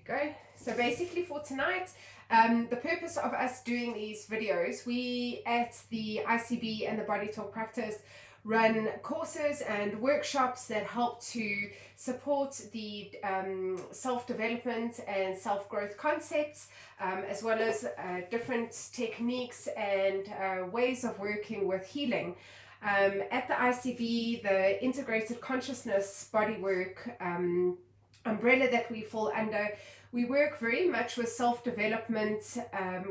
go. So basically for tonight, the purpose of us doing these videos, we at the ICB and the Body Talk Practice run courses and workshops that help to support the self-development and self-growth concepts, as well as different techniques and ways of working with healing. At the ICB, the Integrated Consciousness Bodywork umbrella that we fall under, we work very much with self-development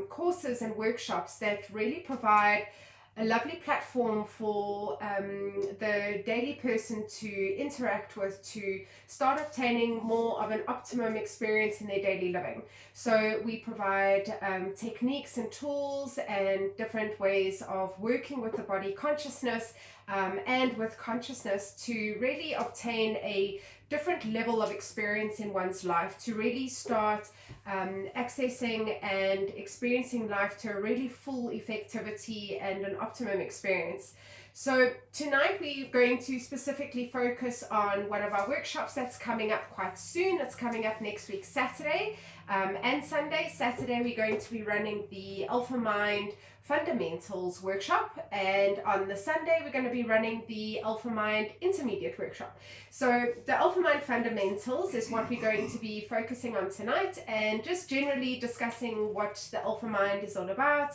courses and workshops that really provide a lovely platform for the daily person to interact with, to start obtaining more of an optimum experience in their daily living. So we provide techniques and tools and different ways of working with the body consciousness and with consciousness to really obtain a different level of experience in one's life, to really start accessing and experiencing life to a really full effectivity and an optimum experience. So tonight we're going to specifically focus on one of our workshops that's coming up quite soon. It's coming up next week, Saturday and Sunday. Saturday we're going to be running the AlphaMind Fundamentals workshop, and on the Sunday we're going to be running the AlphaMind Intermediate workshop. So the AlphaMind Fundamentals is what we're going to be focusing on tonight, and just generally discussing what the AlphaMind is all about.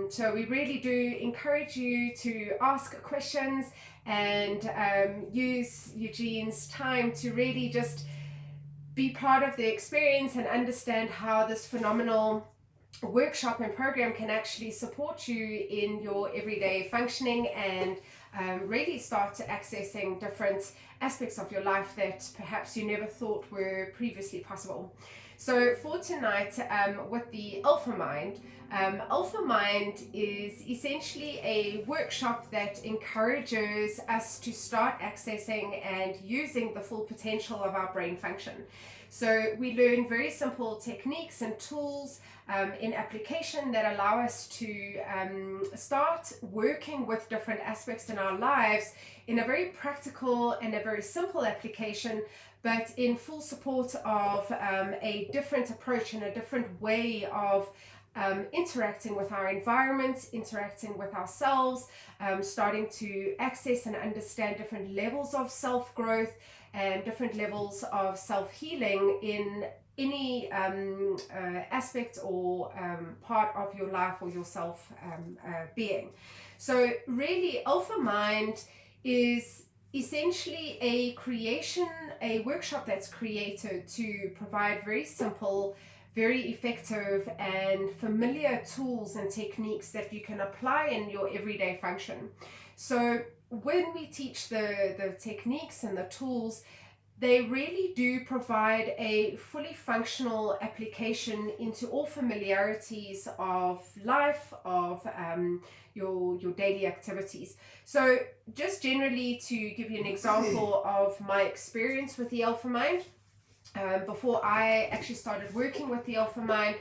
So we really do encourage you to ask questions and use Eugene's time to really just be part of the experience and understand how this phenomenal workshop and program can actually support you in your everyday functioning and really start accessing different aspects of your life that perhaps you never thought were previously possible. So for tonight, with the AlphaMind, AlphaMind is essentially a workshop that encourages us to start accessing and using the full potential of our brain function. So we learn very simple techniques and tools in application that allow us to start working with different aspects in our lives in a very practical and a very simple application, but in full support of a different approach and a different way of interacting with our environment, interacting with ourselves, starting to access and understand different levels of self-growth and different levels of self-healing in any aspect or part of your life or your self being. So really, AlphaMind is essentially a workshop that's created to provide very simple, very effective and familiar tools and techniques that you can apply in your everyday function. So when we teach the techniques and the tools, they really do provide a fully functional application into all familiarities of life, of your daily activities. So just generally to give you an example of my experience with the AlphaMind, before I actually started working with the AlphaMind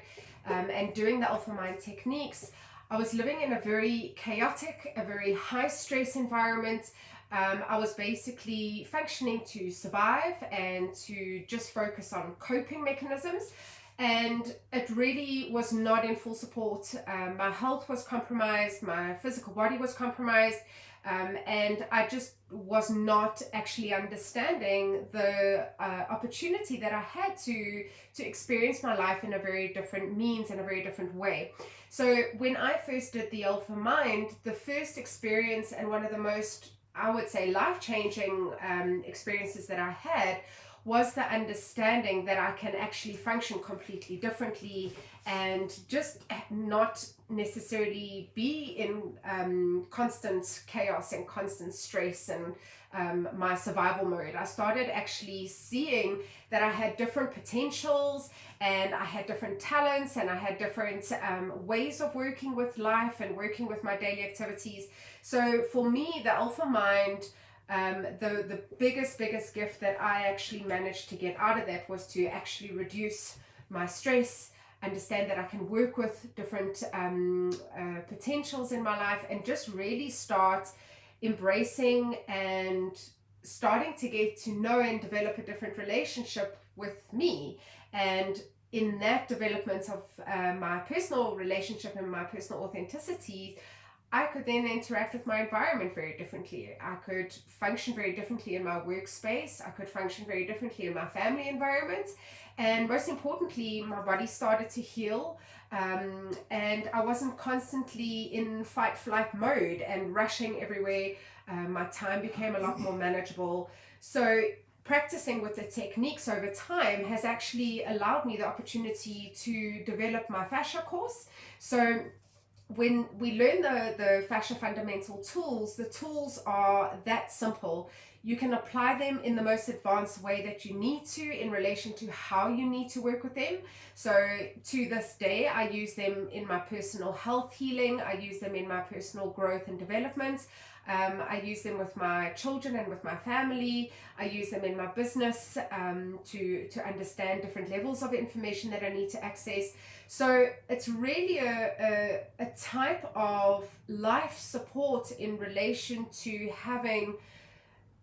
and doing the AlphaMind techniques, I was living in a very chaotic, a very high stress environment. I was basically functioning to survive and to just focus on coping mechanisms, and it really was not in full support. My health was compromised, my physical body was compromised, and I just was not actually understanding the opportunity that I had to experience my life in a very different means, in a very different way. So when I first did the AlphaMind, the first experience and one of the most, I would say, life-changing experiences that I had was the understanding that I can actually function completely differently and just not necessarily be in constant chaos and constant stress and my survival mode. I started actually seeing that I had different potentials and I had different talents and I had different ways of working with life and working with my daily activities. So for me, the AlphaMind, the biggest gift that I actually managed to get out of that was to actually reduce my stress, understand that I can work with different potentials in my life, and just really start embracing and starting to get to know and develop a different relationship with me And in that development of my personal relationship and my personal authenticity, I could then interact with my environment very differently. I could function very differently in my workspace. I could function very differently in my family environment. And most importantly, my body started to heal. And I wasn't constantly in fight flight mode and rushing everywhere. My time became a lot more manageable. So, practicing with the techniques over time has actually allowed me the opportunity to develop my fascia course. So, when we learn the fascia fundamental tools, the tools are that simple. You can apply them in the most advanced way that you need to in relation to how you need to work with them. So to this day, I use them in my personal health healing. I use them in my personal growth and development. I use them with my children and with my family. I use them in my business to understand different levels of information that I need to access. So it's really a type of life support in relation to having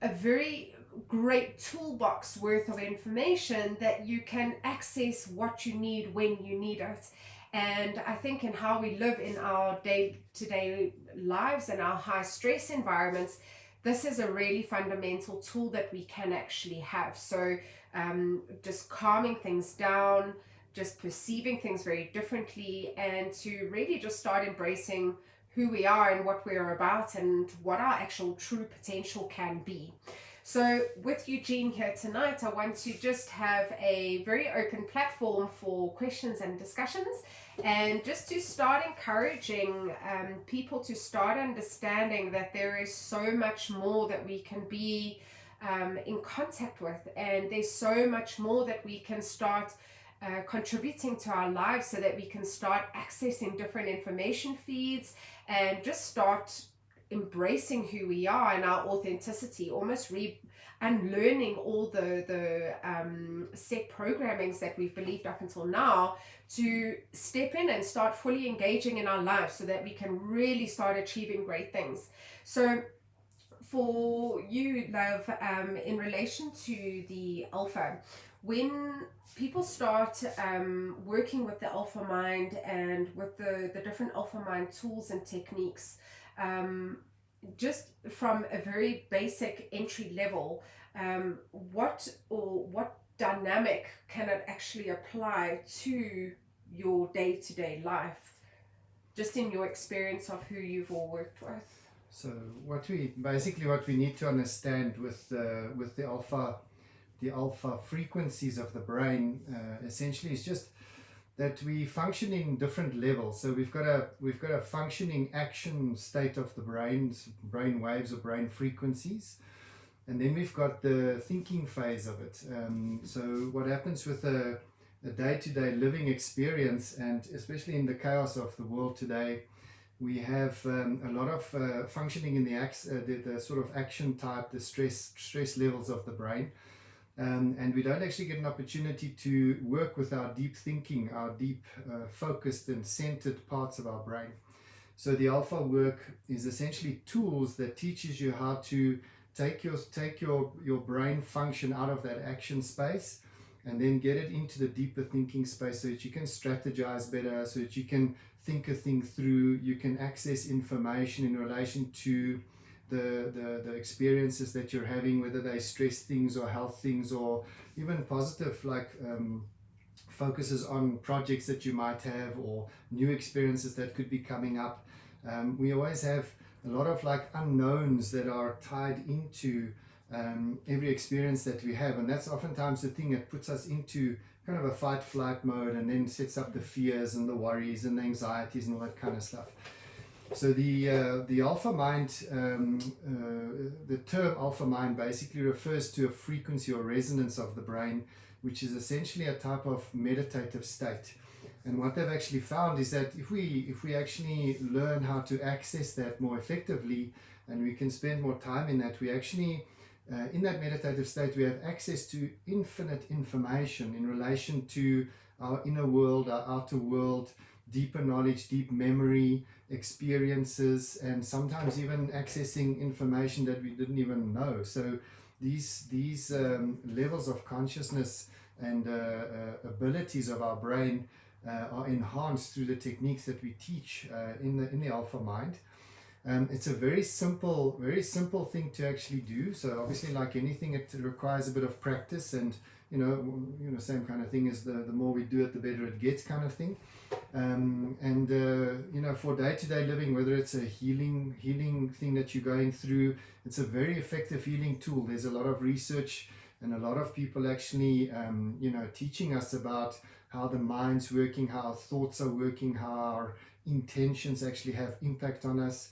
a very great toolbox worth of information that you can access what you need when you need it. And I think in how we live in our day-to-day lives and our high stress environments, this is a really fundamental tool that we can actually have. So just calming things down, just perceiving things very differently, and to really just start embracing who we are and what we're about and what our actual true potential can be. So with Eugene here tonight, I want to just have a very open platform for questions and discussions, and just to start encouraging people to start understanding that there is so much more that we can be in contact with, and there's so much more that we can start contributing to our lives, so that we can start accessing different information feeds and just start embracing who we are and our authenticity, almost unlearning all the set programmings that we've believed up until now, to step in and start fully engaging in our lives so that we can really start achieving great things. So for you, Love, in relation to the Alpha, when people start working with the AlphaMind and with the different AlphaMind tools and techniques, just from a very basic entry level, what dynamic can it actually apply to your day-to-day life, just in your experience of who you've all worked with? So what we need to understand with the alpha frequencies of the brain essentially is just that we function in different levels. So we've got a functioning action state of the brain waves or brain frequencies, and then we've got the thinking phase of it. So what happens with a day-to-day living experience, and especially in the chaos of the world today, we have a lot of functioning in the sort of action type, the stress levels of the brain. And we don't actually get an opportunity to work with our deep thinking, our deep focused and centered parts of our brain. So the alpha work is essentially tools that teaches you how to take your brain function out of that action space and then get it into the deeper thinking space, so that you can strategize better, so that you can think a thing through, you can access information in relation to the experiences that you're having, whether they stress things or health things, or even positive, like focuses on projects that you might have or new experiences that could be coming up. We always have a lot of like unknowns that are tied into every experience that we have, and that's oftentimes the thing that puts us into kind of a fight flight mode, and then sets up the fears and the worries and the anxieties and all that kind of stuff. So the alpha mind, the term alpha mind basically refers to a frequency or resonance of the brain, which is essentially a type of meditative state. And what they've actually found is that if we actually learn how to access that more effectively, and we can spend more time in that, we actually in that meditative state we have access to infinite information in relation to our inner world, our outer world, deeper knowledge, deep memory, experiences, and sometimes even accessing information that we didn't even know. So these levels of consciousness and abilities of our brain are enhanced through the techniques that we teach in the AlphaMind. It's a very simple thing to actually do. So obviously, like anything, it requires a bit of practice, and same kind of thing as the more we do it, the better it gets, kind of thing. For day-to-day living, whether it's a healing thing that you're going through, it's a very effective healing tool. There's a lot of research and a lot of people actually teaching us about how the mind's working, how our thoughts are working, how our intentions actually have impact on us.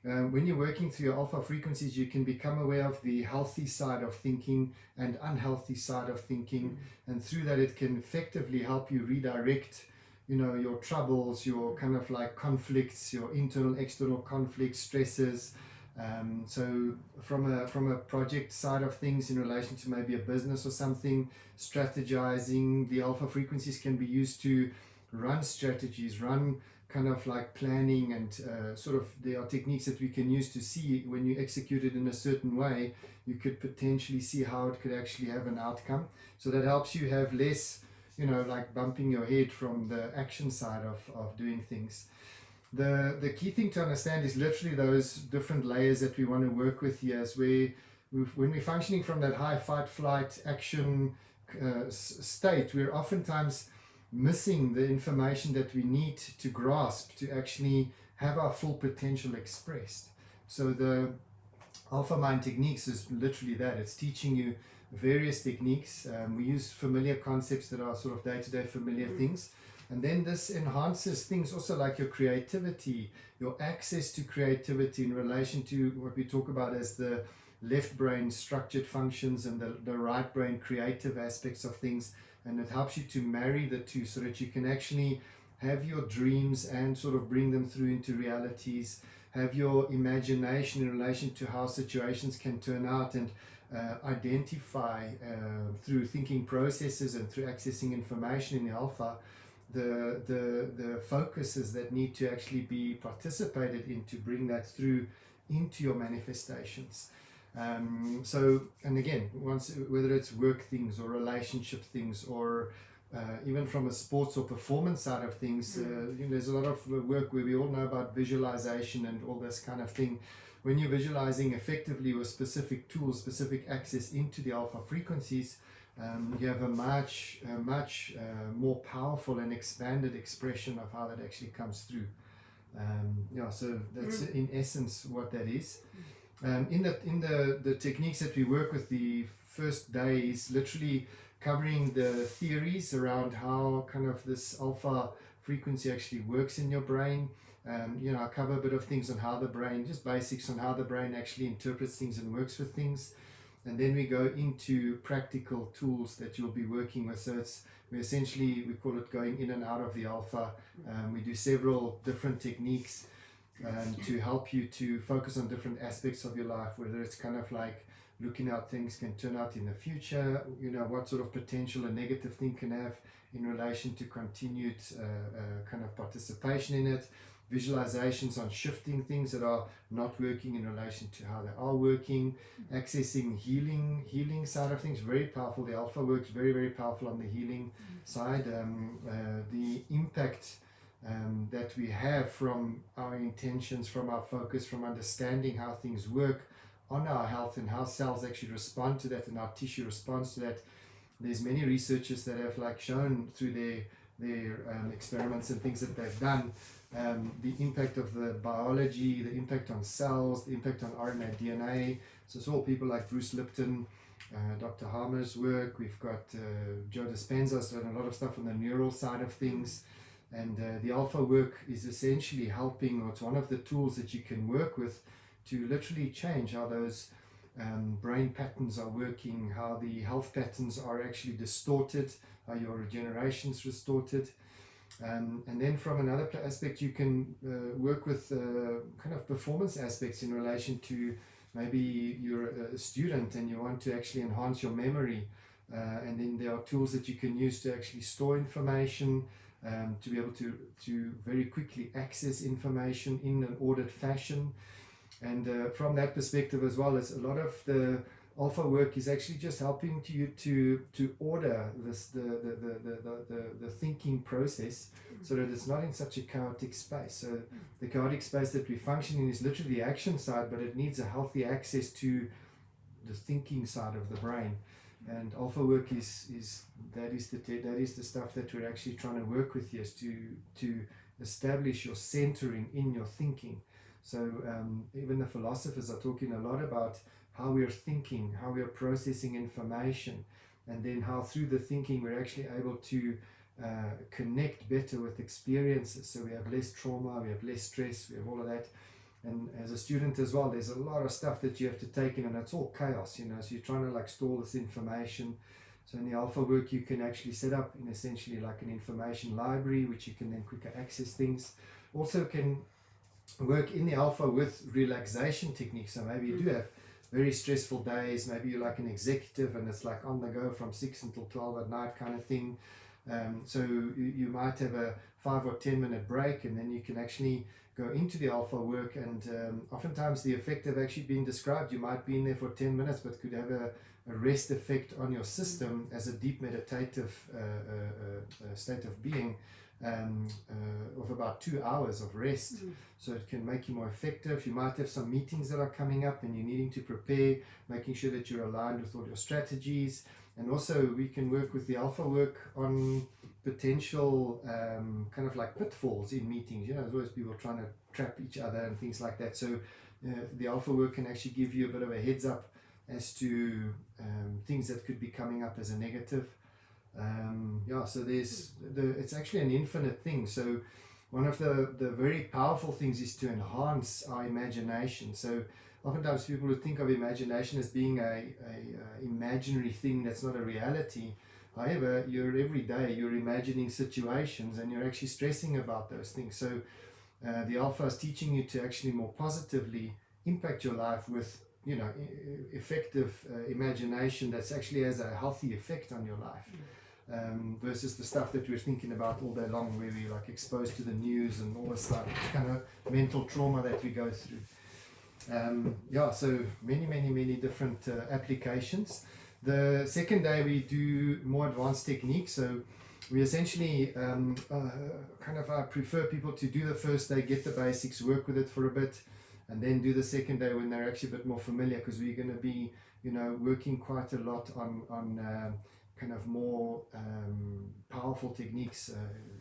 When you're working through your alpha frequencies, you can become aware of the healthy side of thinking and unhealthy side of thinking, and through that it can effectively help you redirect your troubles, your kind of like conflicts, your internal external conflicts, stresses. So from a project side of things, in relation to maybe a business or something, strategizing, the alpha frequencies can be used to run strategies, run kind of like planning, and there are techniques that we can use to see when you execute it in a certain way, you could potentially see how it could actually have an outcome. So that helps you have less like bumping your head from the action side of doing things. The key thing to understand is literally those different layers that we want to work with here, is when we're functioning from that high fight, flight, action state, we're oftentimes missing the information that we need to grasp to actually have our full potential expressed. So the AlphaMind techniques is literally that. It's teaching you various techniques. We use familiar concepts that are sort of day-to-day familiar things. And then this enhances things also like your creativity, your access to creativity in relation to what we talk about as the left brain structured functions and the right brain creative aspects of things. And it helps you to marry the two so that you can actually have your dreams and sort of bring them through into realities, have your imagination in relation to how situations can turn out, and identify through thinking processes and through accessing information in the alpha the focuses that need to actually be participated in to bring that through into your manifestations. And again, whether it's work things or relationship things, or even from a sports or performance side of things, there's a lot of work where we all know about visualization and all this kind of thing. When you're visualizing effectively with specific tools, specific access into the alpha frequencies, you have a much more powerful and expanded expression of how that actually comes through. So that's in essence what that is. In the techniques that we work with, the first day is literally covering the theories around how kind of this alpha frequency actually works in your brain. I cover a bit of things on how the brain, just basics on how the brain actually interprets things and works with things. And then we go into practical tools that you'll be working with. So we call it going in and out of the alpha. We do several different techniques to help you to focus on different aspects of your life, whether it's kind of like looking how things can turn out in the future, what sort of potential a negative thing can have in relation to continued kind of participation in it, visualizations on shifting things that are not working in relation to how they are working, accessing healing side of things, very powerful. The alpha works very, very powerful on the healing side. The impact that we have from our intentions, from our focus, from understanding how things work on our health and how cells actually respond to that and our tissue responds to that. There's many researchers that have shown through their experiments and things that they've done, the impact of the biology, the impact on cells, the impact on RNA, DNA. So it's all people like Bruce Lipton, Dr. Harmer's work. We've got Joe Dispenza's done a lot of stuff on the neural side of things. And the alpha work is essentially helping, or it's one of the tools that you can work with to literally change how those brain patterns are working, how the health patterns are actually distorted, how your regeneration's distorted. And then from another aspect, you can work with kind of performance aspects in relation to maybe you're a student and you want to actually enhance your memory. And then there are tools that you can use to actually store information, to be able to very quickly access information in an ordered fashion. And from that perspective as well, as a lot of alpha work is actually just helping you to order the thinking process so that it's not in such a chaotic space. So the chaotic space that we function in is literally the action side, but it needs a healthy access to the thinking side of the brain. And alpha work is the stuff that we're actually trying to work with here, is to establish your centering in your thinking. So even the philosophers are talking a lot about how we're thinking, how we're processing information, and then how through the thinking we're actually able to connect better with experiences. So we have less trauma, we have less stress, we have all of that. And as a student as well, there's a lot of stuff that you have to take in, and it's all chaos, you know, so you're trying to like store this information. So in the alpha work, you can actually set up in essentially like an information library, which you can then quicker access things. Also can work in the alpha with relaxation techniques. So maybe you do have very stressful days, maybe you're like an executive and it's like on the go from 6 until 12 at night kind of thing. So you might have a 5 or 10 minute break, and then you can actually go into the alpha work, and oftentimes the effect have actually been described. You might be in there for 10 minutes but could have a rest effect on your system as a deep meditative state of being of about 2 hours of rest. So it can make you more effective. You might have some meetings that are coming up and you're needing to prepare, making sure that you're aligned with all your strategies. And also we can work with the alpha work on potential kind of like pitfalls in meetings. You know, there's always people trying to trap each other and things like that. So the alpha work can actually give you a bit of a heads up as to things that could be coming up as a negative. So it's actually an infinite thing. So one of the very powerful things is to enhance our imagination. So oftentimes people would think of imagination as being a imaginary thing that's not a reality. However, every day you're imagining situations and you're actually stressing about those things. So the alpha is teaching you to actually more positively impact your life with, you know, effective imagination that's actually has a healthy effect on your life. Versus the stuff that we're thinking about all day long, where we're like exposed to the news and all this like kind of mental trauma that we go through. So many different applications. The second day we do more advanced techniques. So we essentially I prefer people to do the first day, get the basics, work with it for a bit, and then do the second day when they're actually a bit more familiar, because we're going to be, you know, working quite a lot on kind of more powerful techniques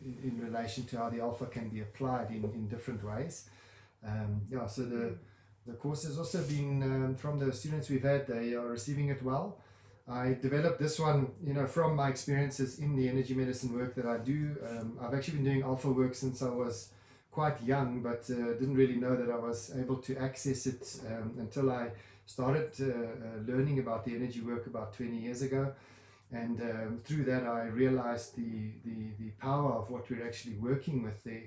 in relation to how the alpha can be applied in different ways. So the course has also been, from the students we've had, they are receiving it well. I developed this one, you know, from my experiences in the energy medicine work that I do. I've actually been doing alpha work since I was quite young, but didn't really know that I was able to access it until I started learning about the energy work about 20 years ago. And through that I realized the power of what we're actually working with there.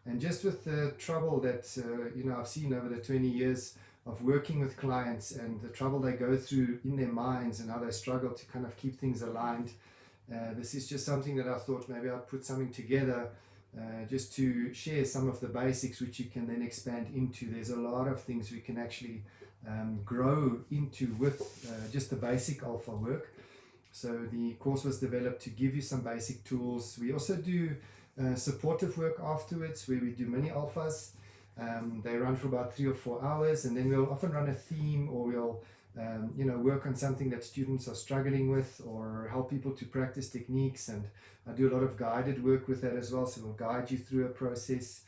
And just with the trouble that I've seen over the 20 years of working with clients, and the trouble they go through in their minds and how they struggle to kind of keep things aligned, this is just something that I thought maybe I'd put something together just to share some of the basics which you can then expand into. There's a lot of things we can actually grow into with just the basic alpha work. So the course was developed to give you some basic tools. We also do supportive work afterwards, where we do mini alphas. They run for about 3 or 4 hours, and then we'll often run a theme, or we'll work on something that students are struggling with, or help people to practice techniques. And I do a lot of guided work with that as well, so we'll guide you through a process.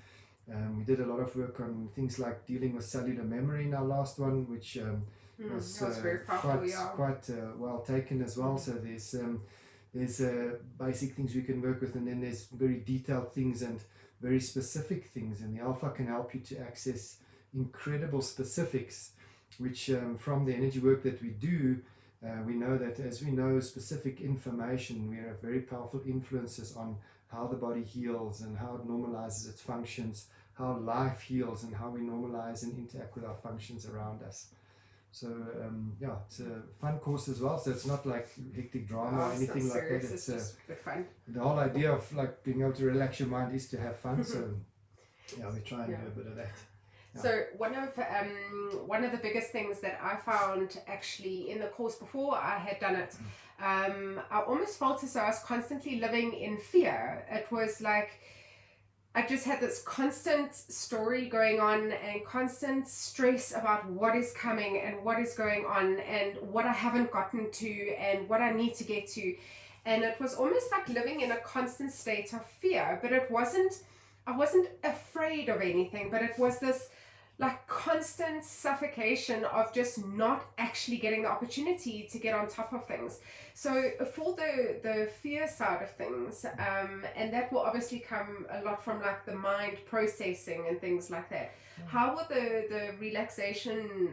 We did a lot of work on things like dealing with cellular memory in our last one, which was very powerful, quite well taken as well. So there's basic things we can work with, and then there's very detailed things and very specific things, and the alpha can help you to access incredible specifics, which from the energy work that we do, we know that as we know specific information, we have very powerful influences on how the body heals and how it normalizes its functions, how life heals, and how we normalize and interact with our functions around us. So it's a fun course as well. So it's not like hectic drama or anything like that. It's just good fun. The whole idea of like being able to relax your mind is to have fun. So we try and do a bit of that. So one of the biggest things that I found actually in the course before I had done it, I almost felt as though I was constantly living in fear. It was like I just had this constant story going on and constant stress about what is coming and what is going on and what I haven't gotten to and what I need to get to. And it was almost like living in a constant state of fear, but I wasn't afraid of anything, but it was this like constant suffocation of just not actually getting the opportunity to get on top of things. So for the fear side of things, and that will obviously come a lot from like the mind processing and things like that. How will the relaxation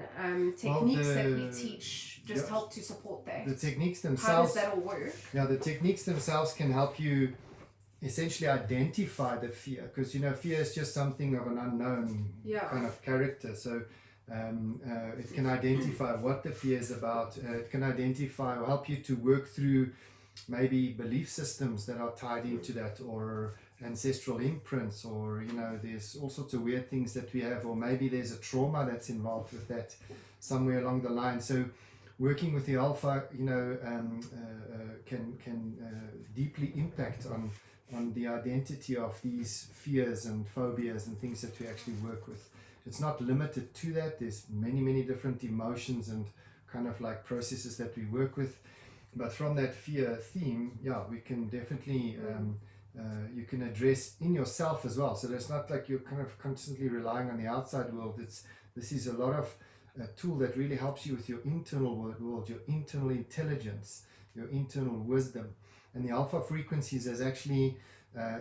techniques that we teach just help to support that? The techniques themselves. How does that all work? Yeah, the techniques themselves can help you essentially identify the fear, because fear is just something of an unknown kind of character. So it can identify what the fear is about. It can identify or help you to work through maybe belief systems that are tied into that, or ancestral imprints, or there's all sorts of weird things that we have, or maybe there's a trauma that's involved with that somewhere along the line. So working with the alpha can deeply impact on the identity of these fears and phobias and things that we actually work with. It's not limited to that. There's many different emotions and kind of like processes that we work with. But from that fear theme, we can definitely, you can address in yourself as well. So it's not like you're kind of constantly relying on the outside world. This is a lot of a tool that really helps you with your internal world, your internal intelligence, your internal wisdom. And the alpha frequencies is actually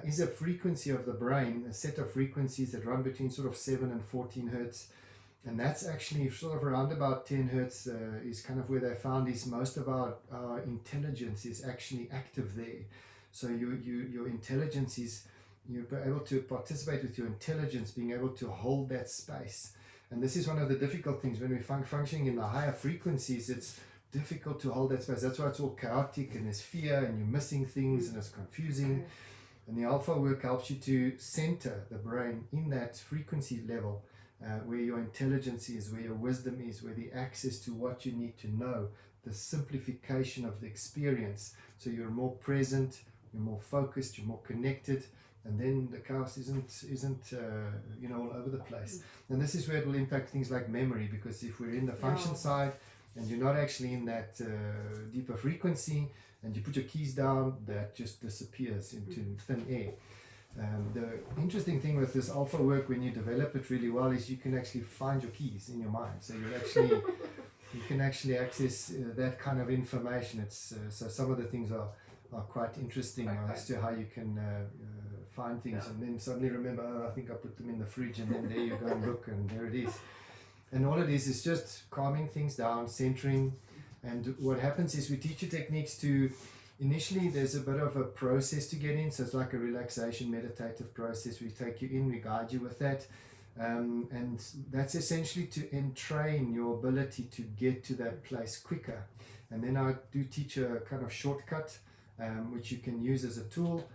is a frequency of the brain, a set of frequencies that run between sort of 7 and 14 hertz. And that's actually sort of around about 10 hertz is kind of where they found is most of our intelligence is actually active there. So your intelligence is, you're able to participate with your intelligence, being able to hold that space. And this is one of the difficult things when we're functioning in the higher frequencies. It's difficult to hold that space. That's why it's all chaotic and there's fear and you're missing things and it's confusing. And the alpha work helps you to center the brain in that frequency level where your intelligence is, where your wisdom is, where the access to what you need to know, the simplification of the experience. So you're more present, you're more focused, you're more connected, and then the chaos isn't all over the place. And this is where it will impact things like memory, because if we're in the function side and you're not actually in that deeper frequency, and you put your keys down, that just disappears into thin air. The interesting thing with this alpha work, when you develop it really well, is you can actually find your keys in your mind. So you can actually access that kind of information. It's so some of the things are quite interesting as to how you can find things, and then suddenly remember, I think I put them in the fridge, and then there you go and look, and there it is. And all it is just calming things down, centering. And what happens is we teach you techniques to, initially there's a bit of a process to get in, so it's like a relaxation meditative process. We take you in, we guide you with that, and that's essentially to entrain your ability to get to that place quicker. And then I do teach a kind of shortcut which you can use as a tool.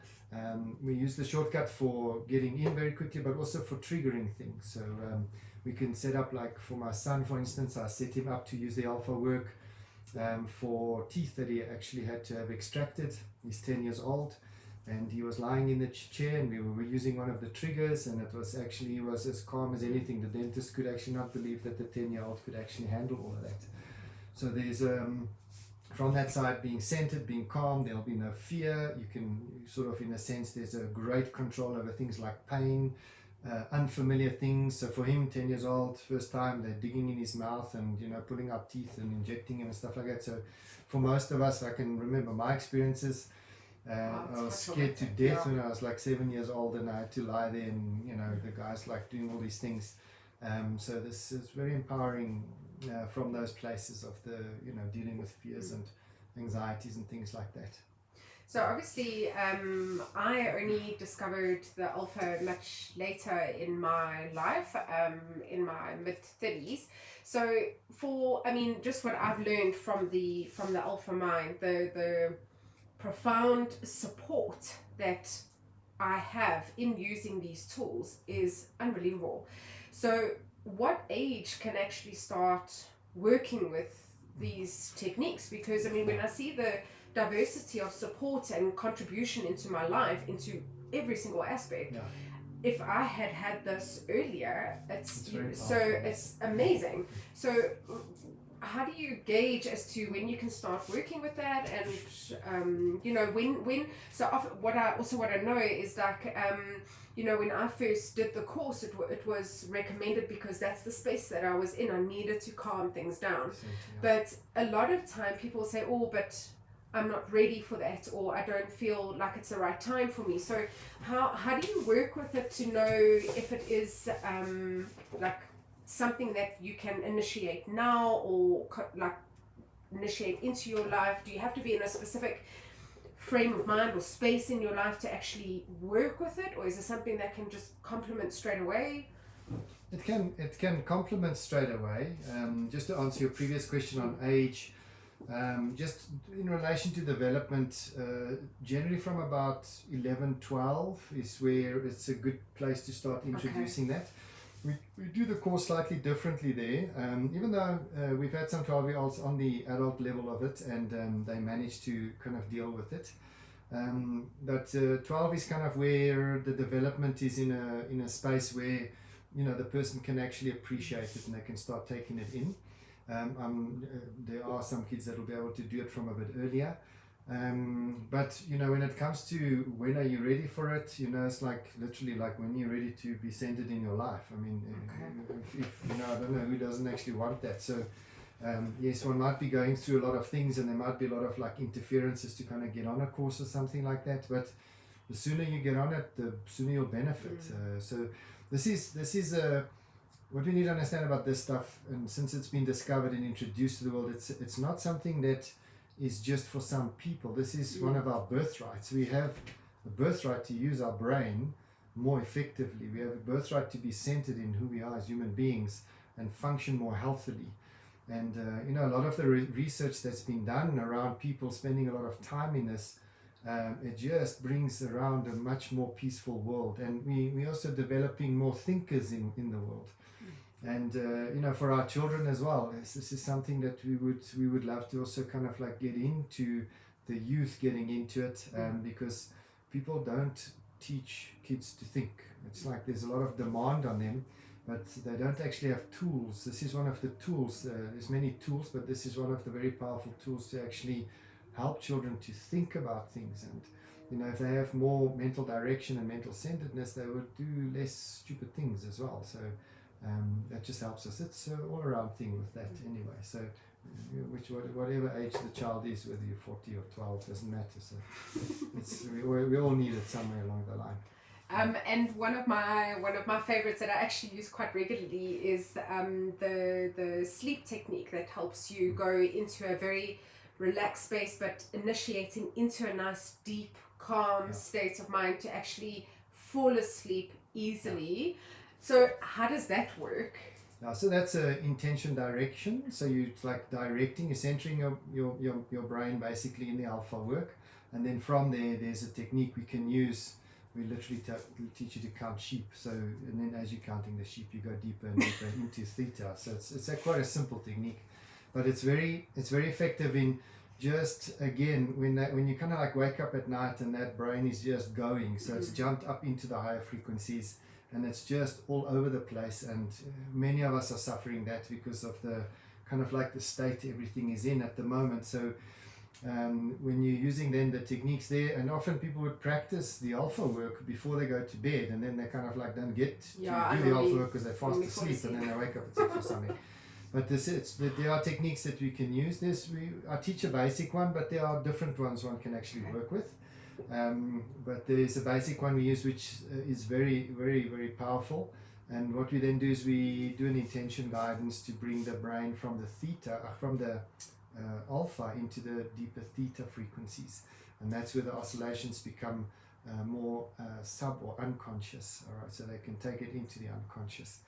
We use the shortcut for getting in very quickly, but also for triggering things. So we can set up, like for my son, for instance, I set him up to use the alpha work for teeth that he actually had to have extracted. He's 10 years old, and he was lying in the chair, and we were using one of the triggers, and it was actually, he was as calm as anything. The dentist could actually not believe that the 10-year-old could actually handle all of that. So there's from that side, being centered, being calm, there'll be no fear. You can sort of, in a sense, there's a great control over things like pain, unfamiliar things. So for him, 10 years old, first time, they're digging in his mouth and pulling up teeth and injecting him and stuff like that. So for most of us, I can remember my experiences. I was scared to death when I was like 7 years old, and I had to lie there, and the guys like doing all these things. So this is very empowering from those places of the dealing with fears and anxieties and things like that. So obviously, I only discovered the alpha much later in my life, in my mid-30s. So just what I've learned from the AlphaMind, the profound support that I have in using these tools is unbelievable. So what age can actually start working with these techniques? Because I mean, when I see the diversity of support and contribution into my life, into every single aspect, Yeah. if I had this earlier, It's very so powerful. it's amazing. So how do you gauge as to when you can start working with that, and you know, when so often, what I know is like, you know, when I first did the course, it was recommended because that's the space that I was in. I needed to calm things down. But a lot of time people say, oh, but I'm not ready for that, or I don't feel like it's the right time for me. So how do you work with it to know if it is like something that you can initiate now, or like initiate into your life? Do you have to be in a specific frame of mind or space in your life to actually work with it, or is it something that can just complement straight away? It can complement straight away. Just to answer your previous question on age, just in relation to development, generally from about 11, 12 is where it's a good place to start introducing that. We do the course slightly differently there, even though we've had some 12-year-olds on the adult level of it, and they managed to kind of deal with it. But 12 is kind of where the development is in a space where, you know, the person can actually appreciate it and they can start taking it in. There are some kids that will be able to do it from a bit earlier. But you know, when it comes to when are you ready for it, you know, it's like literally like when you're ready to be centered in your life. I mean, if you know, I don't know who doesn't actually want that. So yes, one might be going through a lot of things, and there might be a lot of like interferences to kind of get on a course or something like that. But the sooner you get on it, the sooner you'll benefit. So this is what we need to understand about this stuff, and since it's been discovered and introduced to the world, it's not something that is just for some people. This is one of our birthrights. We have a birthright to use our brain more effectively. We have a birthright to be centered in who we are as human beings and function more healthily. And you know, a lot of the research that's been done around people spending a lot of time in this, it just brings around a much more peaceful world. And we're also developing more thinkers in the world. And you know, for our children as well, this is something that we would love to also kind of like get into the youth, getting into it, because people don't teach kids to think. It's like there's a lot of demand on them, but they don't actually have tools. This is one of the tools. There's many tools, but this is one of the very powerful tools to actually help children to think about things. And you know, if they have more mental direction and mental centeredness, they would do less stupid things as well. So that just helps us. It's an all-around thing with that anyway. So whatever age the child is, whether you're 40 or 12, doesn't matter. So we all need it somewhere along the line. And one of my favorites that I actually use quite regularly is the sleep technique that helps you go into a very relaxed space, but initiating into a nice deep calm state of mind to actually fall asleep easily. So how does that work? So that's an intention direction. So you're like directing, you're centering your brain basically in the alpha work, and then from there's a technique we can use. We literally teach you to count sheep. So, and then as you're counting the sheep, you go deeper and deeper into theta. So it's quite a simple technique, but it's very effective in just, again, when you kind of like wake up at night and that brain is just going. So it's jumped up into the higher frequencies, and it's just all over the place. And many of us are suffering that because of the kind of like the state everything is in at the moment. So when you're using then the techniques there, and often people would practice the alpha work before they go to bed, and then they kind of like don't get to do the alpha work because they're fast asleep, and then they wake up at 6 or something. But there are techniques that we can use. I teach a basic one, but there are different ones one can actually work with. But there's a basic one we use which is very, very, very powerful. And what we then do is we do an intention guidance to bring the brain from the theta, from the alpha into the deeper theta frequencies, and that's where the oscillations become more sub or unconscious. All right, so they can take it into the unconscious.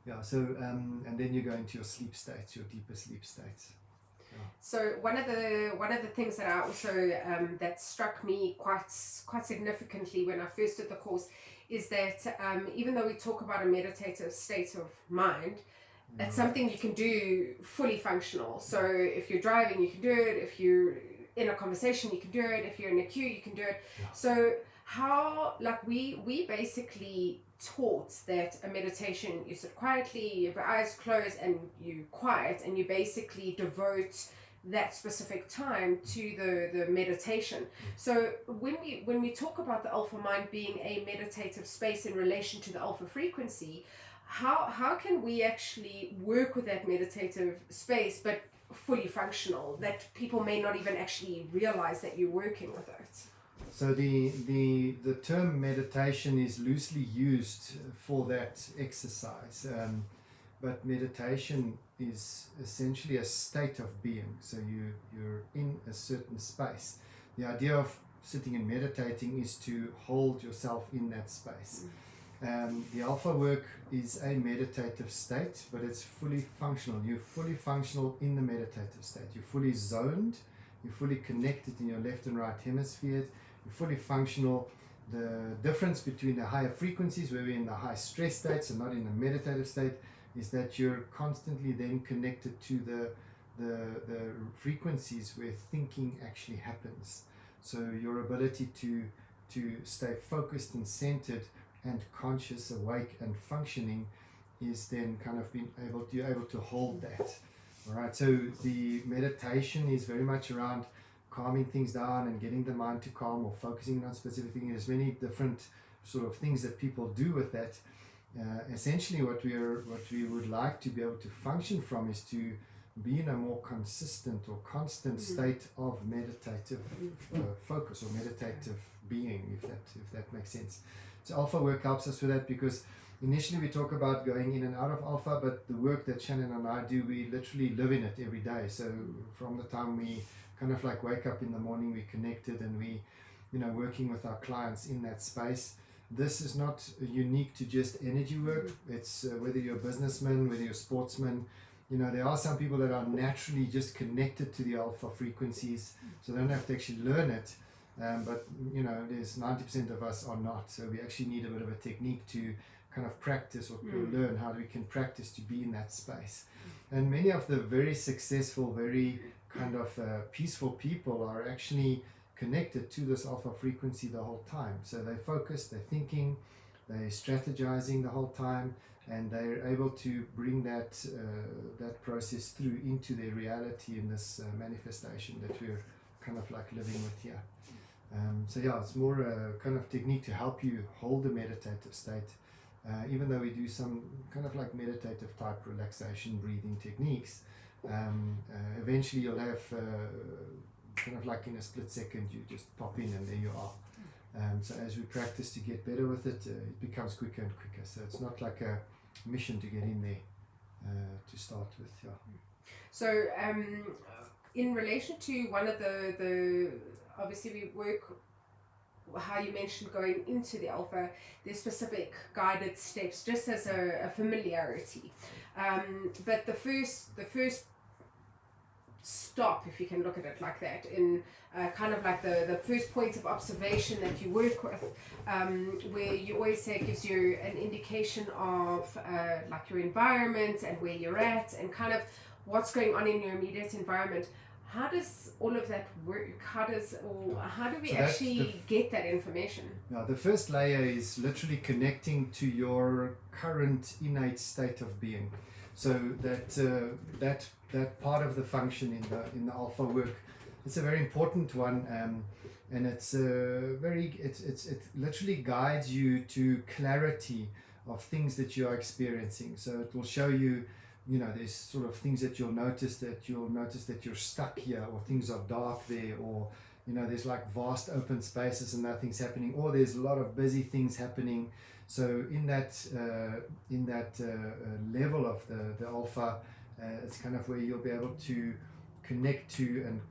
Yeah. So and then you go into your sleep states, your deeper sleep states. So one of the things that I also that struck me quite significantly when I first did the course is that even though we talk about a meditative state of mind, it's something you can do fully functional. So if you're driving, you can do it. If you're in a conversation, you can do it. If you're in a queue, you can do it. Yeah. So how, like we basically taught that a meditation, you sit quietly, you have your eyes closed and you quiet, and you basically devote that specific time to the meditation. So when we talk about the AlphaMind being a meditative space in relation to the alpha frequency, how can we actually work with that meditative space but fully functional, that people may not even actually realize that you're working with it? So the term meditation is loosely used for that exercise, but meditation is essentially a state of being. So you're in a certain space. The idea of sitting and meditating is to hold yourself in that space. The alpha work is a meditative state, but it's fully functional. You're fully functional in the meditative state. You're fully zoned. You're fully connected in your left and right hemispheres. You're fully functional. The difference between the higher frequencies, where we're in the high stress states and not in the meditative state, is that you're constantly then connected to the frequencies where thinking actually happens. So your ability to stay focused and centered and conscious, awake and functioning is then kind of you're able to hold that. All right. So the meditation is very much around calming things down and getting the mind to calm, or focusing on specific things. There's many different sort of things that people do with that. Essentially what we would like to be able to function from is to be in a more consistent or constant state of meditative focus or meditative being, if that makes sense. So alpha work helps us with that, because initially we talk about going in and out of alpha, but the work that Shannon and I do, we literally live in it every day. So from the time we kind of like wake up in the morning, we're connected and we, working with our clients in that space. This is not unique to just energy work. It's whether you're a businessman, whether you're a sportsman. There are some people that are naturally just connected to the alpha frequencies, so they don't have to actually learn it. But there's 90% of us are not. So we actually need a bit of a technique to kind of practice or learn how we can practice to be in that space. And many of the very successful, very kind of peaceful people are actually connected to this alpha frequency the whole time. So they're focused, they're thinking, they're strategizing the whole time, and they're able to bring that process through into their reality in this manifestation that we're kind of like living with here. So yeah, it's more a kind of technique to help you hold the meditative state, even though we do some kind of like meditative type relaxation breathing techniques. Eventually you'll have kind of like in a split second you just pop in and there you are. So as we practice to get better with it, it becomes quicker and quicker. So it's not like a mission to get in there to start with. Yeah. So in relation to one of the obviously we work, how you mentioned going into the alpha, there's specific guided steps just as a familiarity. But the first stop, if you can look at it like that, in kind of like the first point of observation that you work with, where you always say it gives you an indication of like your environment and where you're at and kind of what's going on in your immediate environment. How does all of that work? How do we actually get that information? Now, the first layer is literally connecting to your current innate state of being. So that part of the function in the alpha work, it's a very important one, and it literally guides you to clarity of things that you are experiencing. So it will show you, there's sort of things that you'll notice that you're stuck here, or things are dark there, or there's like vast open spaces and nothing's happening, or there's a lot of busy things happening. So in that level of the alpha, it's kind of where you'll be able to connect to, and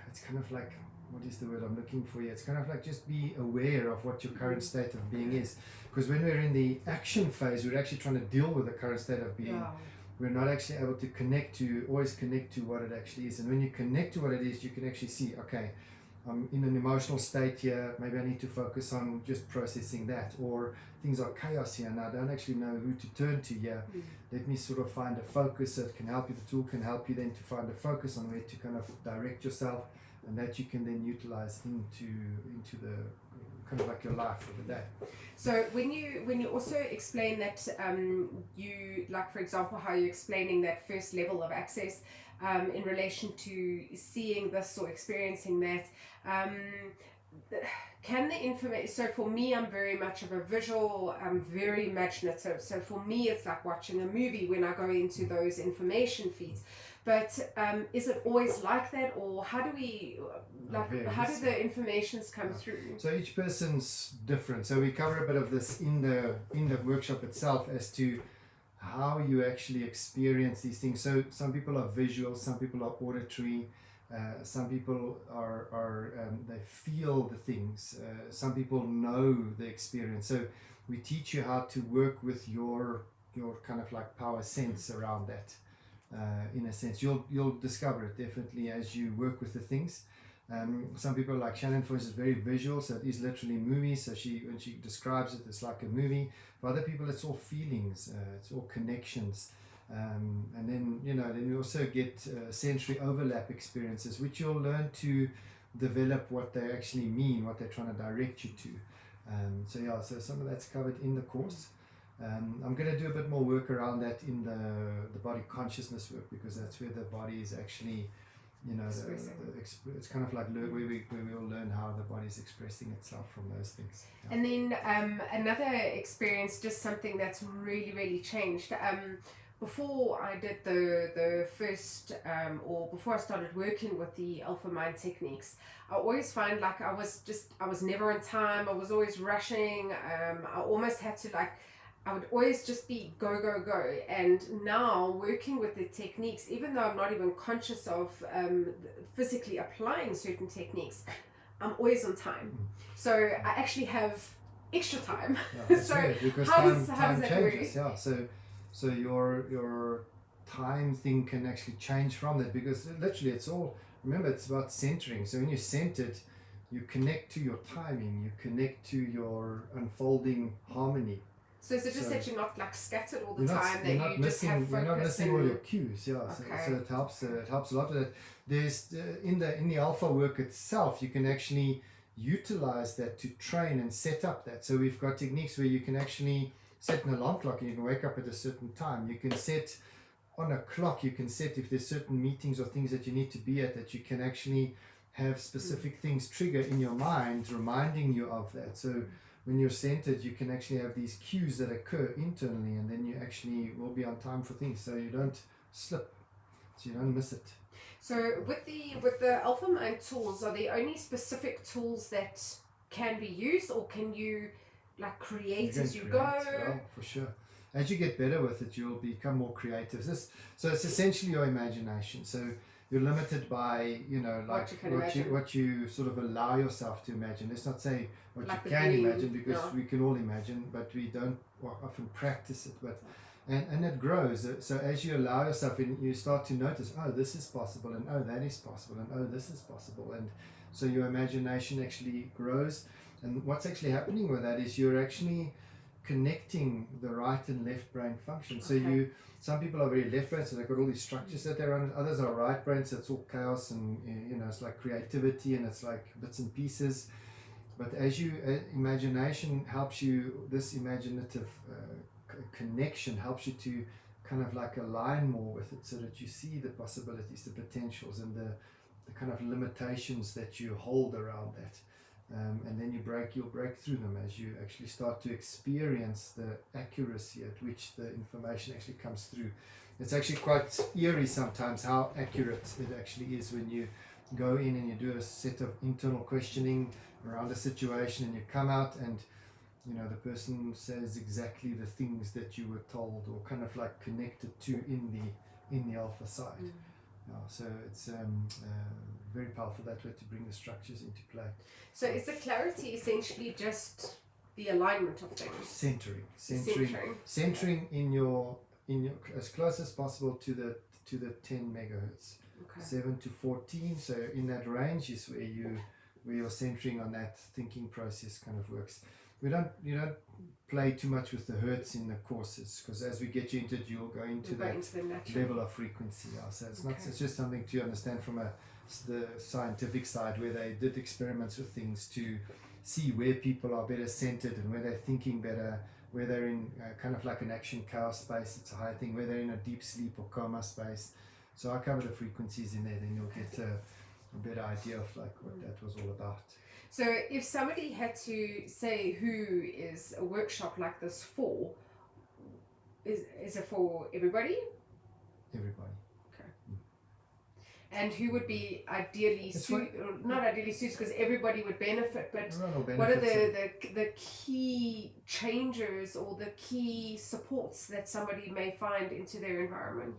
it's kind of like, what is the word I'm looking for here? It's kind of like just be aware of what your current state of being is. Because when we're in the action phase, we're actually trying to deal with the current state of being. Yeah. we're not actually able to always connect to what it actually is. And when you connect to what it is, you can actually see, okay, I'm in an emotional state here, maybe I need to focus on just processing that, or things are chaos here and I don't actually know who to turn to here. Let me sort of find a focus that can help you. The tool can help you then to find a focus on where to kind of direct yourself, and that you can then utilize into the kind of like your life for the day. So when you also explain that, you, like for example how you're explaining that first level of access in relation to seeing this or experiencing that, can the information, so for me, I'm very much of a visual, I'm very imaginative, so for me it's like watching a movie when I go into those information feeds. But is it always like that, or how do we, like, how do the informations come through? So each person's different. So we cover a bit of this in the workshop itself as to how you actually experience these things. So some people are visual, some people are auditory, some people are they feel the things, some people know the experience. So we teach you how to work with your kind of like power sense around that. In a sense, you'll discover it definitely as you work with the things. Some people, like Shannon, for instance, very visual, so it is literally movies. So when she describes it, it's like a movie. For other people, it's all feelings, it's all connections, and then then you also get sensory overlap experiences, which you'll learn to develop what they actually mean, what they're trying to direct you to. So some of that's covered in the course. I'm going to do a bit more work around that in the body consciousness work, because that's where the body is actually, it's kind of like where we all learn how the body is expressing itself from those things. Yeah. And then another experience, just something that's really, really changed. Before I did the first, or before I started working with the AlphaMind techniques, I always find like I was never on time. I was always rushing. I almost had to I would always just be go, go, go. And now working with the techniques, even though I'm not even conscious of physically applying certain techniques, I'm always on time. So I actually have extra time. Yeah, so because how does time that changes. work? Yeah, so your time thing can actually change from that, because literally it's about centering. So when you're centered, you connect to your timing, you connect to your unfolding harmony. So is it just that you're not like scattered all the You're time, you're that not you just have focus? You're not missing all your cues. Yeah, Okay. so it helps a lot with that. There's in the alpha work itself, you can actually utilize that to train and set up that. So we've got techniques where you can actually set an alarm clock and you can wake up at a certain time. You can set on a clock, you can set if there's certain meetings or things that you need to be at, that you can actually have specific things trigger in your mind reminding you of that. So when you're centered, you can actually have these cues that occur internally, and then you actually will be on time for things, so you don't slip, so you don't miss it. So with the AlphaMind tools, are there only specific tools that can be used, or can you create as you go? Well, for sure. As you get better with it, you'll become more creative. So it's essentially your imagination. So you're limited by what you sort of allow yourself to imagine. Let's not say what you can imagine, because we can all imagine, but we don't often practice it. But and it grows. So as you allow yourself, and you start to notice, oh, this is possible, and oh, that is possible, and oh, this is possible, and so your imagination actually grows. And what's actually happening with that is you're actually connecting the right and left brain function. So some people are very left brain, so they've got all these structures that they're on. Others are right brain, so it's all chaos, and it's like creativity, and it's like bits and pieces. But as imagination helps you, this imaginative connection helps you to kind of like align more with it, so that you see the possibilities, the potentials, and the kind of limitations that you hold around that. And then you'll break through them as you actually start to experience the accuracy at which the information actually comes through. It's actually quite eerie sometimes how accurate it actually is when you go in and you do a set of internal questioning around a situation, and you come out and the person says exactly the things that you were told or kind of like connected to in the alpha side. So it's very powerful that way to bring the structures into play. So is the clarity essentially just the alignment of things? Centering in your as close as possible to the 10 megahertz. Okay. 7 to 14. So in that range is where you're centering on that thinking process kind of works. You don't play too much with the hertz in the courses, because as we get you into it, you'll go into that level of frequency. So it's not. It's just something to understand from the scientific side, where they did experiments with things to see where people are better centered and where they're thinking better, where they're in kind of like an action chaos space. It's a high thing. Where they're in a deep sleep or coma space. So I cover the frequencies in there. Then you'll get a better idea of like what that was all about. So if somebody had to say who is a workshop like this for, is it for everybody? Everybody. Okay. And who would be ideally not ideally suited, because everybody would benefit, but what are the key changes or the key supports that somebody may find into their environment?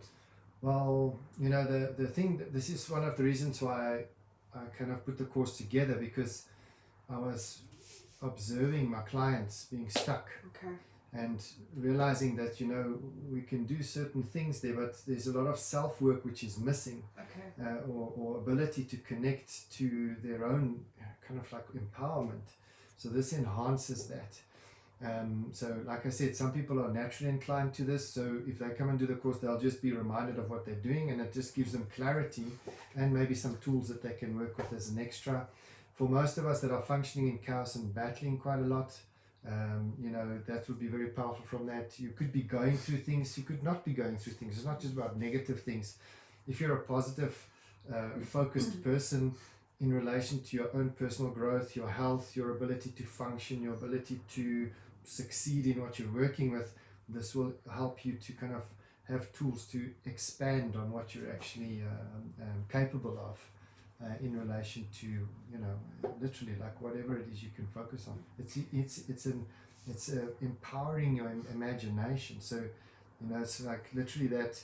Well, the thing that this is one of the reasons why I kind of put the course together, because I was observing my clients being stuck. Okay. And realizing that we can do certain things there, but there's a lot of self-work which is missing. Okay. Or ability to connect to their own kind of like empowerment. So this enhances that. So like I said, some people are naturally inclined to this, so if they come and do the course, they'll just be reminded of what they're doing, and it just gives them clarity and maybe some tools that they can work with as an extra. For most of us that are functioning in chaos and battling quite a lot, that would be very powerful from that. You could be going through things, you could not be going through things. It's not just about negative things. If you're a positive, focused person in relation to your own personal growth, your health, your ability to function, your ability to succeed in what you're working with, this will help you to kind of have tools to expand on what you're actually capable of in relation to literally like whatever it is you can focus on. It's empowering your imagination. So it's like literally that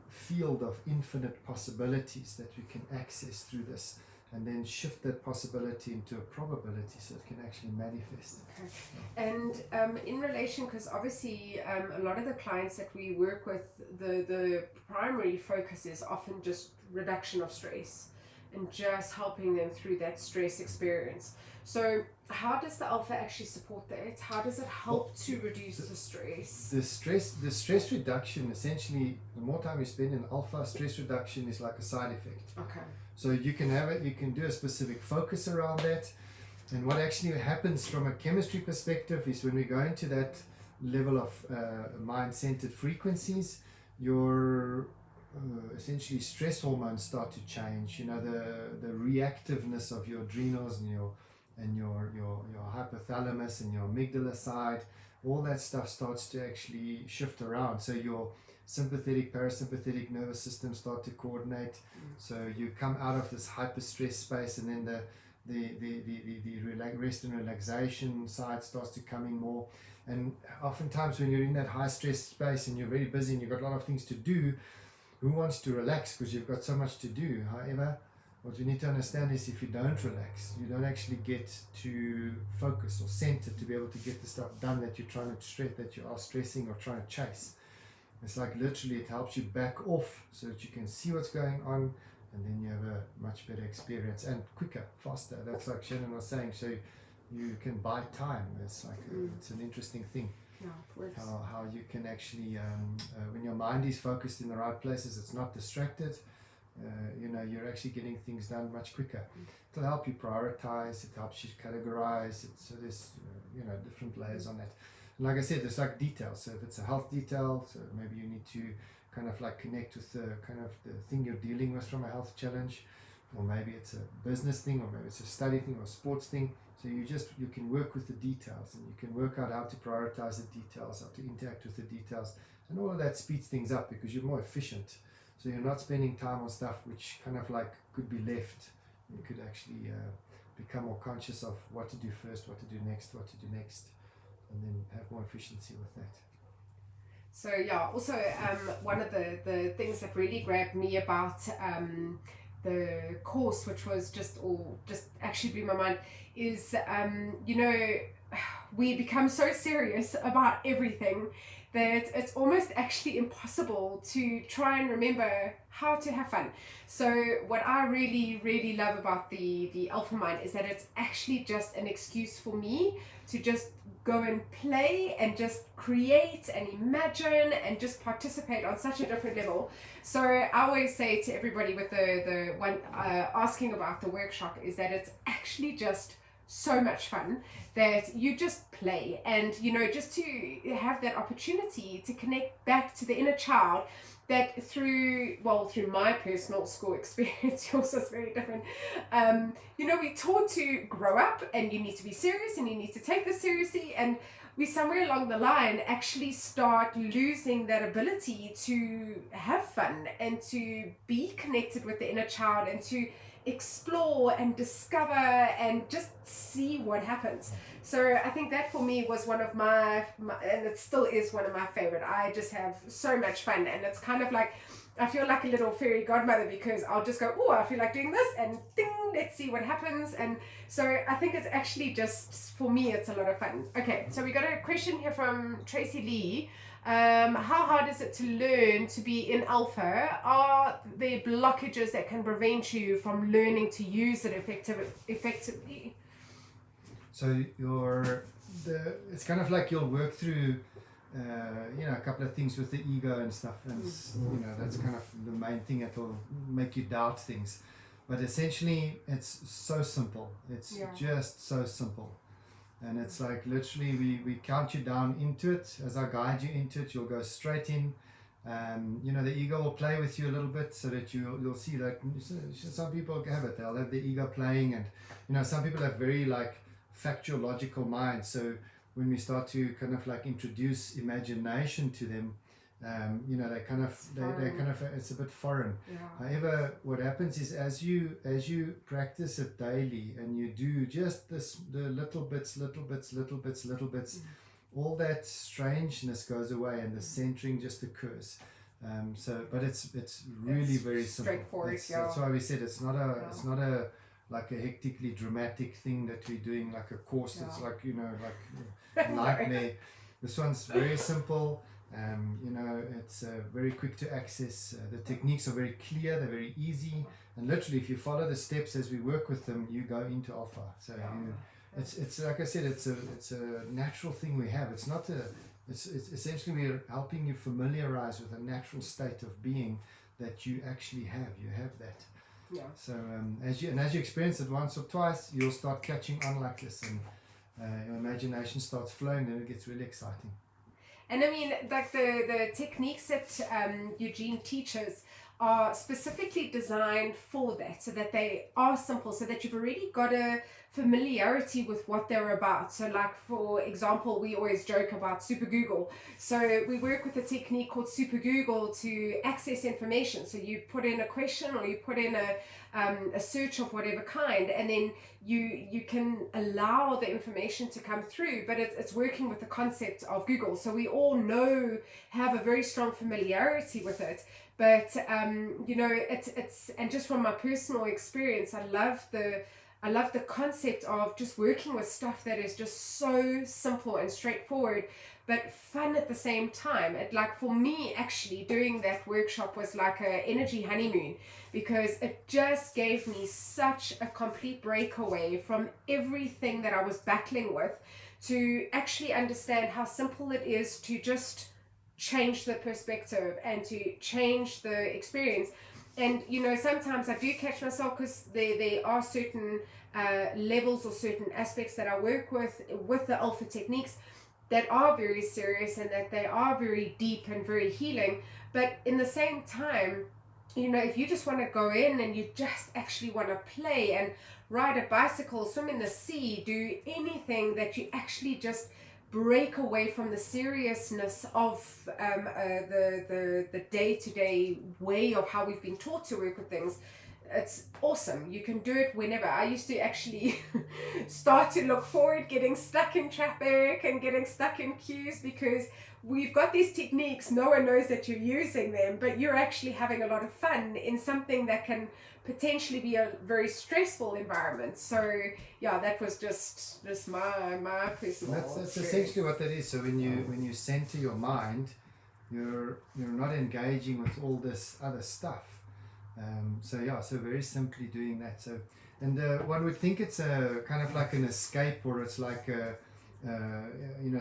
field of infinite possibilities that we can access through this, and then shift that possibility into a probability so it can actually manifest. Okay. And in relation, because obviously a lot of the clients that we work with, the primary focus is often just reduction of stress and just helping them through that stress experience. So how does the Alpha actually support that? How does it help to reduce the stress? The stress reduction, essentially, the more time you spend in Alpha, stress reduction is like a side effect. Okay. So you can have it, you can do a specific focus around that. And what actually happens from a chemistry perspective is when we go into that level of mind-centered frequencies, your essentially stress hormones start to change. The reactiveness of your adrenals and your hypothalamus and your amygdala side, all that stuff starts to actually shift around. So your sympathetic, parasympathetic nervous system start to coordinate. So you come out of this hyper stress space, and then the rest and relaxation side starts to come in more. And oftentimes when you're in that high stress space and you're very busy and you've got a lot of things to do, who wants to relax because you've got so much to do? However, what you need to understand is if you don't relax, you don't actually get to focus or center to be able to get the stuff done that you're trying to stress, that you are stressing or trying to chase. It's like literally it helps you back off so that you can see what's going on, and then you have a much better experience and quicker, faster. That's like Shannon was saying, so you can buy time. It's like it's an interesting thing. Yeah, it works. How you can actually, when your mind is focused in the right places, it's not distracted, you're actually getting things done much quicker. It'll help you prioritize, it helps you categorize, so there's different layers on that. And like I said, there's like details. So if it's a health detail, so maybe you need to kind of like connect with the kind of the thing you're dealing with from a health challenge, or maybe it's a business thing, or maybe it's a study thing or a sports thing. So you can work with the details, and you can work out how to prioritize the details, how to interact with the details, and all of that speeds things up because you're more efficient. So you're not spending time on stuff which kind of like could be left. You could actually become more conscious of what to do first, what to do next, and then have more efficiency with that. So yeah, also one of the things that really grabbed me about the course, which was just actually blew my mind, is we become so serious about everything that it's almost actually impossible to try and remember how to have fun. So what I really, really love about the AlphaMind is that it's actually just an excuse for me to just go and play and just create and imagine and just participate on such a different level. So I always say to everybody with the one asking about the workshop is that it's actually just so much fun that you just play, and just to have that opportunity to connect back to the inner child that through my personal school experience, yours is very different. We taught to grow up and you need to be serious and you need to take this seriously, and we somewhere along the line actually start losing that ability to have fun and to be connected with the inner child and to explore and discover and just see what happens. So I think that for me was one of my and it still is one of my favorite. I just have so much fun, and it's kind of like I feel like a little fairy godmother, because I'll just go, oh, I feel like doing this, and ding, let's see what happens. And so I think it's actually just, for me, it's a lot of fun. Okay, so we got a question here from Tracy Lee. How hard is it to learn to be in alpha? Are there blockages that can prevent you from learning to use it effectively? So it's kind of like you'll work through a couple of things with the ego and stuff, and that's kind of the main thing that will make you doubt things. But essentially, it's so simple. It's just so simple. And it's like literally we count you down into it. As I guide you into it, you'll go straight in. The ego will play with you a little bit so that you'll see that some people have it. They'll have the ego playing, and some people have very like factual, logical minds. So when we start to kind of like introduce imagination to them, they kind of it's a bit foreign. However, what happens is as you practice it daily and you do just the little bits, all that strangeness goes away and the centering just occurs. But it's really very simple. Straightforward. That's why we said it's not a like a hectically dramatic thing that we're doing like a course that's like like nightmare. This one's very simple. It's very quick to access. The techniques are very clear, they're very easy, and literally if you follow the steps as we work with them, you go into alpha. So it's like I said, it's a natural thing we have. It's essentially we're helping you familiarize with a natural state of being that you actually have. You have that. So as you experience it once or twice, you'll start catching on like this, and your imagination starts flowing, and it gets really exciting. And I mean, like the techniques that Eugene teaches are specifically designed for that, so that they are simple, so that you've already got a familiarity with what they're about. So like, for example, we always joke about Super Google. So we work with a technique called Super Google to access information. So you put in a question, or you put in a search of whatever kind, and then you can allow the information to come through, but it's working with the concept of Google. So we all have a very strong familiarity with it. But it's and just from my personal experience, I love the concept of just working with stuff that is just so simple and straightforward, but fun at the same time. For me, actually doing that workshop was like an energy honeymoon, because it just gave me such a complete breakaway from everything that I was battling with, to actually understand how simple it is to just change the perspective and to change the experience. And sometimes I do catch myself, because there are certain levels or certain aspects that I work with the alpha techniques that are very serious and that they are very deep and very healing. But in the same time, if you just want to go in and you just actually want to play and ride a bicycle, swim in the sea, do anything that you actually just break away from the seriousness of the day-to-day way of how we've been taught to work with things, it's awesome. You can do it whenever. I used to actually start to look forward getting stuck in traffic and getting stuck in queues, because we've got these techniques, no one knows that you're using them, but you're actually having a lot of fun in something that can potentially be a very stressful environment. So yeah, that was just my personal That's essentially what that is. So when you center your mind, you're not engaging with all this other stuff. So very simply doing that. So, and one would think it's a kind of like an escape, or it's like a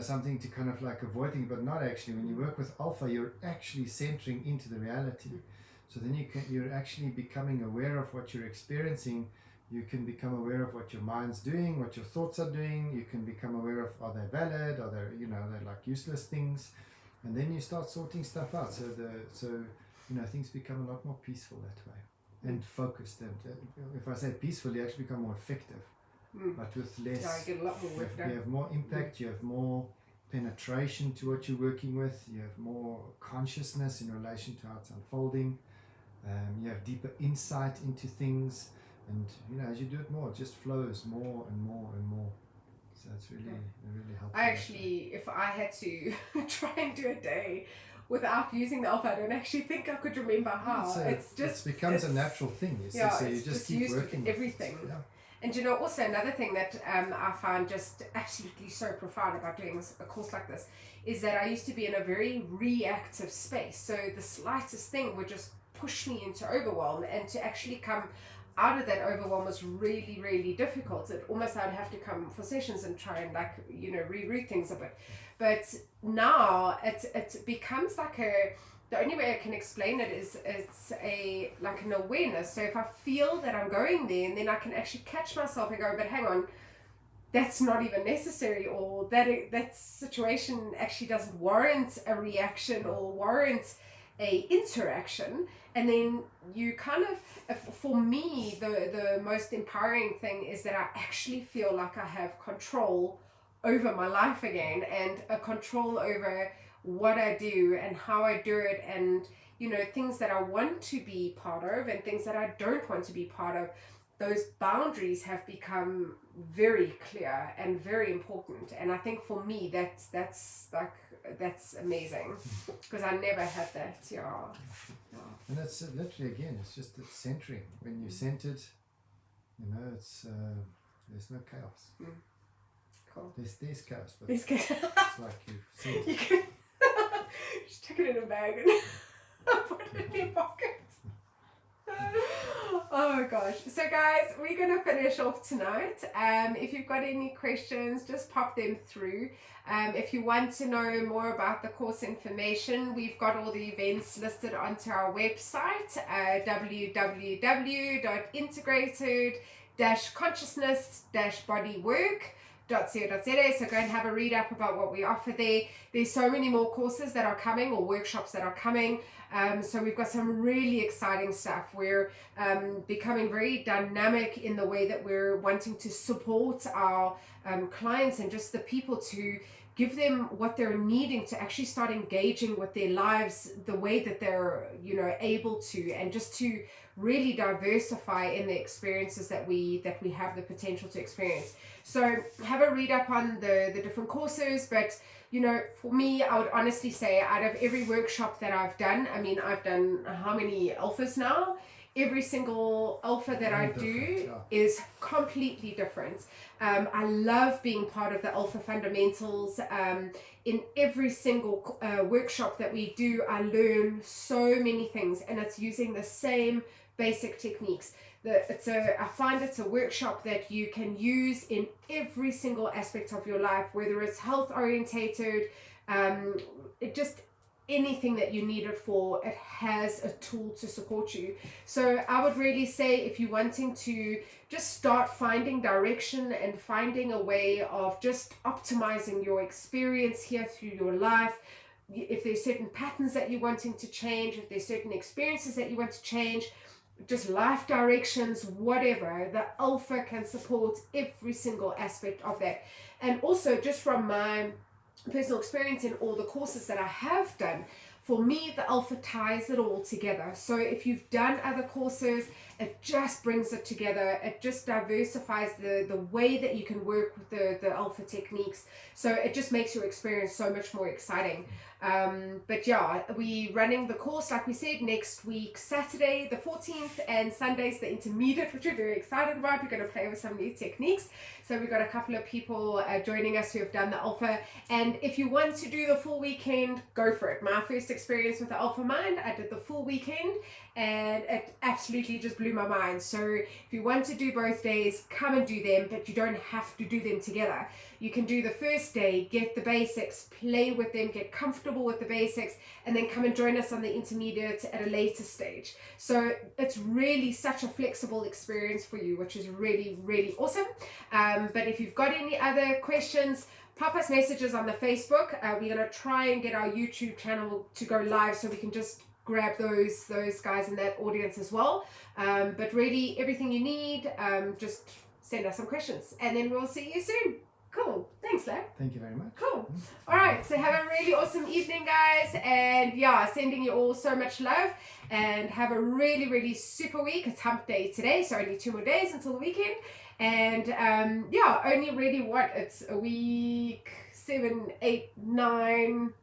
something to kind of like avoiding, but not actually. When you work with Alpha, you're actually centering into the reality. So then you're actually becoming aware of what you're experiencing. You can become aware of what your mind's doing, what your thoughts are doing. You can become aware of, are they valid, are they they're like useless things, and then you start sorting stuff out. So things become a lot more peaceful that way, and focused. And if I say peaceful, you actually become more effective, but with less. Yeah, I get a lot more work done. You have more impact. You have more penetration to what you're working with. You have more consciousness in relation to how it's unfolding. You have deeper insight into things, and as you do it more, it just flows more and more and more. So it's really helpful. I actually, if I had to try and do a day without using the Alpha, I don't actually think I could remember how. It becomes a natural thing. So you just keep working with everything. Yeah. And also another thing that I find just absolutely so profound about doing a course like this is that I used to be in a very reactive space. So the slightest thing would just push me into overwhelm, and to actually come out of that overwhelm was really, really difficult. It almost, I'd have to come for sessions and try and reroute things a bit. But now it becomes like the only way I can explain it is it's like an awareness. So if I feel that I'm going there, and then I can actually catch myself and go, but hang on, that's not even necessary, or that situation actually doesn't warrant a reaction or warrant a interaction. And then you kind of, for me, the most empowering thing is that I actually feel like I have control over my life again, and a control over what I do and how I do it, and things that I want to be part of and things that I don't want to be part of. Those boundaries have become very clear and very important, and I think for me that's amazing, because I never had that. Yeah. And that's literally, again, it's just it's centering. When you're centered, it's there's no chaos. Cool. There's chaos, but it's like you've said. You can just tuck it in a bag and put it in your pocket. Oh my gosh. So guys, we're going to finish off tonight. If you've got any questions, just pop them through. If you want to know more about the course information, we've got all the events listed onto our website, www.integrated-consciousness-bodywork.co.za. So go and have a read up about what we offer there. There's so many more courses that are coming, or workshops that are coming. So we've got some really exciting stuff. We're becoming very dynamic in the way that we're wanting to support our clients and just the people, to give them what they're needing to actually start engaging with their lives the way that they're able to, and just to really diversify in the experiences that we have the potential to experience. So have a read up on the different courses. But for me, I would honestly say, out of every workshop that I've done, I've done how many alphas now? Every single alpha that I do is completely different. I love being part of the alpha fundamentals. In every single workshop that we do, I learn so many things, and it's using the same basic techniques. I find it's a workshop that you can use in every single aspect of your life, whether it's health orientated, anything that you need it for, it has a tool to support you. So I would really say, if you're wanting to just start finding direction and finding a way of just optimizing your experience here through your life, if there's certain patterns that you're wanting to change, if there's certain experiences that you want to change, just life directions, whatever, the alpha can support every single aspect of that. And also, just from my personal experience in all the courses that I have done, for me, the alpha ties it all together. So if you've done other courses it just brings it together. It just diversifies the way that you can work with the Alpha techniques. So it just makes your experience so much more exciting. But yeah, we running the course, like we said, next week, Saturday the 14th, and Sunday's the intermediate, which we're very excited about. We're going to play with some new techniques. So we've got a couple of people joining us who have done the Alpha. And if you want to do the full weekend, go for it. My first experience with the AlphaMind, I did the full weekend, and it absolutely just blew my mind. So if you want to do both days, come and do them, but you don't have to do them together. You can do the first day, get the basics, play with them, get comfortable with the basics, and then come and join us on the intermediate at a later stage. So it's really such a flexible experience for you, which is really, really awesome. But if you've got any other questions, pop us messages on the Facebook. We're going to try and get our YouTube channel to go live so we can just grab those guys in that audience as well. But really, everything you need, just send us some questions, and then we'll see you soon. Cool. Thanks, lad. Thank you very much. Cool. All right. So have a really awesome evening, guys. And yeah, sending you all so much love. And have a really, really super week. It's hump day today. So only 2 more days until the weekend. And yeah, only really it's a week, 7, 8, 9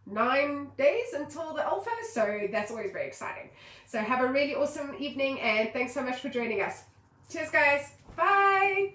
days until the Alpha. So that's always very exciting. So have a really awesome evening. And thanks so much for joining us. Cheers, guys. Bye.